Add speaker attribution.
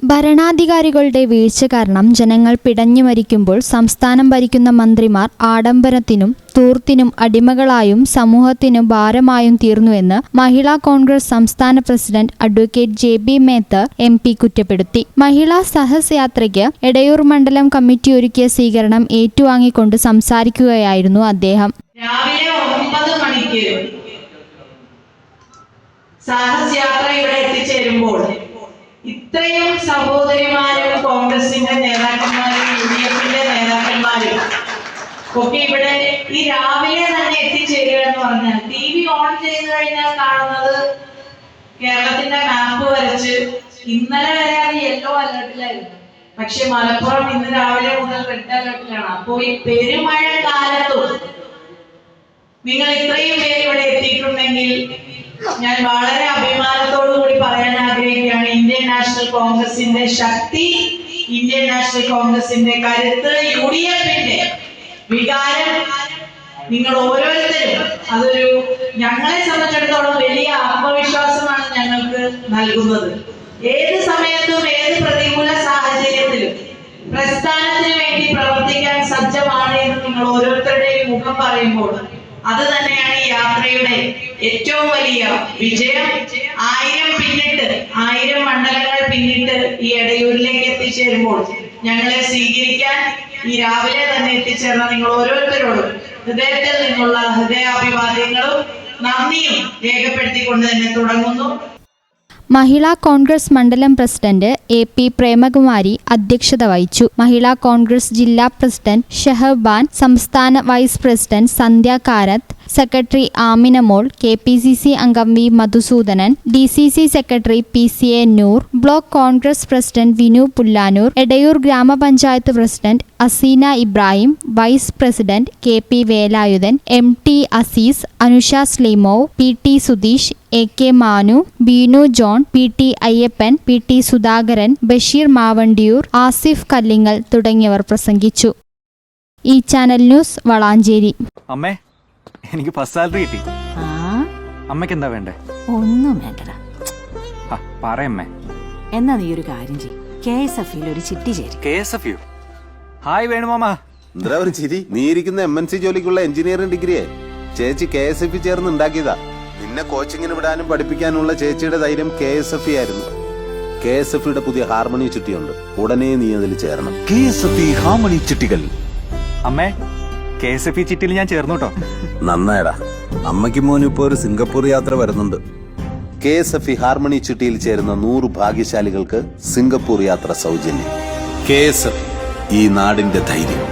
Speaker 1: ഭരണാധികാരികളുടെ വീഴ്ച കാരണം ജനങ്ങൾ പിടഞ്ഞു മരിക്കുമ്പോൾ സംസ്ഥാനം ഭരിക്കുന്ന മന്ത്രിമാർ ആഡംബരത്തിനും ധൂർത്തിനും അടിമകളായും സമൂഹത്തിനു ഭാരമായും തീർന്നുവെന്ന് മഹിളാ കോൺഗ്രസ് സംസ്ഥാന president advocate JB Mether MP കുറ്റപ്പെടുത്തി. മഹിളാ സഹസ് യാത്രയ്ക്ക് എടയൂർ മണ്ഡലം കമ്മിറ്റി ഒരുക്കിയ സ്വീകരണം ഏറ്റുവാങ്ങിക്കൊണ്ട് സംസാരിക്കുകയായിരുന്നു അദ്ദേഹം.
Speaker 2: രാവിലെ 9 മണിക്ക് സഹസ് യാത്ര ഇവിടെ എത്തിച്ചേരുമ്പോൾ ഇത്രയും സഹോദരിമാരും കോൺഗ്രസിന്റെ നേതാക്കന്മാരും UDFന്റെ നേതാക്കന്മാരും ഒക്കെ ഇവിടെ ഈ രാവിലെ തന്നെ എത്തിച്ചേരുക എന്ന് പറഞ്ഞാൽ TV ഓൺ ചെയ്ത് കഴിഞ്ഞാൽ കാണുന്നത് കേരളത്തിന്റെ മാപ്പ് വരച്ച് ഇന്നലെ വരെ അത് യെല്ലോ അലർട്ടിലായിരുന്നു. പക്ഷെ മലപ്പുറം ഇന്ന് രാവിലെ മുതൽ റെഡ് അലർട്ടിലാണ്. അപ്പോ ഈ പെരുമഴ കാലത്തും നിങ്ങൾ ഇത്രയും പേര് ഇവിടെ എത്തിയിട്ടുണ്ടെങ്കിൽ ഞാൻ വളരെ അഭിമാനത്തോടു കൂടി പറയാൻ ആഗ്രഹിക്കുകയാണ്, ഇന്ത്യൻ നാഷണൽ കോൺഗ്രസിന്റെ ശക്തി, ഇന്ത്യൻ നാഷണൽ കോൺഗ്രസിന്റെ കരുത്ത്, UDFന്റെ വികാരം നിങ്ങൾ ഓരോരുത്തരും അതൊരു ഞങ്ങളെ സംബന്ധിച്ചിടത്തോളം വലിയ ആത്മവിശ്വാസമാണ് ഞങ്ങൾക്ക് നൽകുന്നത്. ഏത് സമയത്തും ഏത് പ്രതികൂല സാഹചര്യത്തിലും പ്രസ്ഥാനത്തിന് വേണ്ടി പ്രവർത്തിക്കാൻ സജ്ജമാണ് എന്ന് നിങ്ങൾ ഓരോരുത്തരുടെയും മുഖം പറയുമ്പോൾ അത് തന്നെയാണ് ഈ യാത്രയുടെ ഏറ്റവും വലിയ വിജയം. 1000 പിന്നിട്ട് 1000 മണ്ഡലങ്ങൾ പിന്നിട്ട് ഈ എടയൂരിലേക്ക് എത്തിച്ചേരുമ്പോൾ ഞങ്ങളെ സ്വീകരിക്കാൻ ഈ രാവിലെ തന്നെ എത്തിച്ചേർന്ന നിങ്ങൾ ഓരോരുത്തരോടും ഹൃദയത്തിൽ നിന്നുള്ള ഹൃദയാഭിവാദ്യങ്ങളും നന്ദിയും രേഖപ്പെടുത്തിക്കൊണ്ട് തന്നെ തുടങ്ങുന്നു.
Speaker 1: മഹിളാ കോൺഗ്രസ് മണ്ഡലം പ്രസിഡന്റ് AP പ്രേമകുമാരി അധ്യക്ഷത വഹിച്ചു. മഹിളാ കോൺഗ്രസ് ജില്ലാ പ്രസിഡന്റ് ഷഹബാൻ, സംസ്ഥാന vice president Sandhya Karath, secretary Amina Mol, KPCC അംഗം V Madhusoodanan, DCC secretary PCA Noor, block Congress president Vinu Pullanur, Edayur ഗ്രാമപഞ്ചായത്ത് president Aseena Ibrahim, vice president KP Velayudhan, MT Azeez, Anusha Sleemov, PT Sudheesh, AK Manu, Binu John, PT Ayyappan, PT Sudhakaran, Basheer Mavandiyur, Asif Kallingal തുടങ്ങിയവർ പ്രസംഗിച്ചു. ഈ ചാനൽ ന്യൂസ് വളാഞ്ചേരി.
Speaker 3: അമ്മേ, എനിക്ക് ഫസ്റ്റ് സാലറി കിട്ടി. അമ്മയ്ക്ക് എന്താ വേണ്ടേ?
Speaker 4: ഒന്നും വേണ്ടടാ.
Speaker 3: പറയമ്മേ.
Speaker 4: എന്നാ നീ ഒരു കാര്യം ചെയ്യ്, KSF-ൽ ഒരു ചിട്ടി ചേരും.
Speaker 3: KSF-യോ? ഹായ് വേണുമാമ.
Speaker 5: എന്താ ഒരു ചിരി? നീ ഇരിക്കുന്ന MNC ജോലിക്കുള്ള എഞ്ചിനീയറിംഗ് ഡിഗ്രിയെ ചേച്ചി KSF ചേർന്ന് ഉണ്ടാക്കിയതാ. നിന്നെ കോച്ചിങ്ങിന് വിടാനും പഠിപ്പിക്കാനുള്ള ചേച്ചിയുടെ ധൈര്യം KSF ആയിരുന്നു. KSF-യുടെ പുതിയ ഹാർമണി ചിട്ടിയുണ്ട്, ഉടനെ നീ അതിൽ ചേരണം.
Speaker 6: KSF ഹാർമണി ചിട്ടികൾ.
Speaker 3: അമ്മേ, KSF ചിട്ടിയിൽ ഞാൻ ചേർന്നു കേട്ടോ.
Speaker 5: നന്നായടാ. അമ്മയ്ക്ക് മോനും ഇപ്പോ ഒരു സിംഗപ്പൂർ യാത്ര വരുന്നുണ്ട്. KSF ഹാർമണി ചിട്ടിയിൽ ചേരുന്ന 100 ഭാഗ്യശാലികൾക്ക് സിംഗപ്പൂർ യാത്ര സൗജന്യം. KSF, ഈ നാടിന്റെ ധൈര്യം.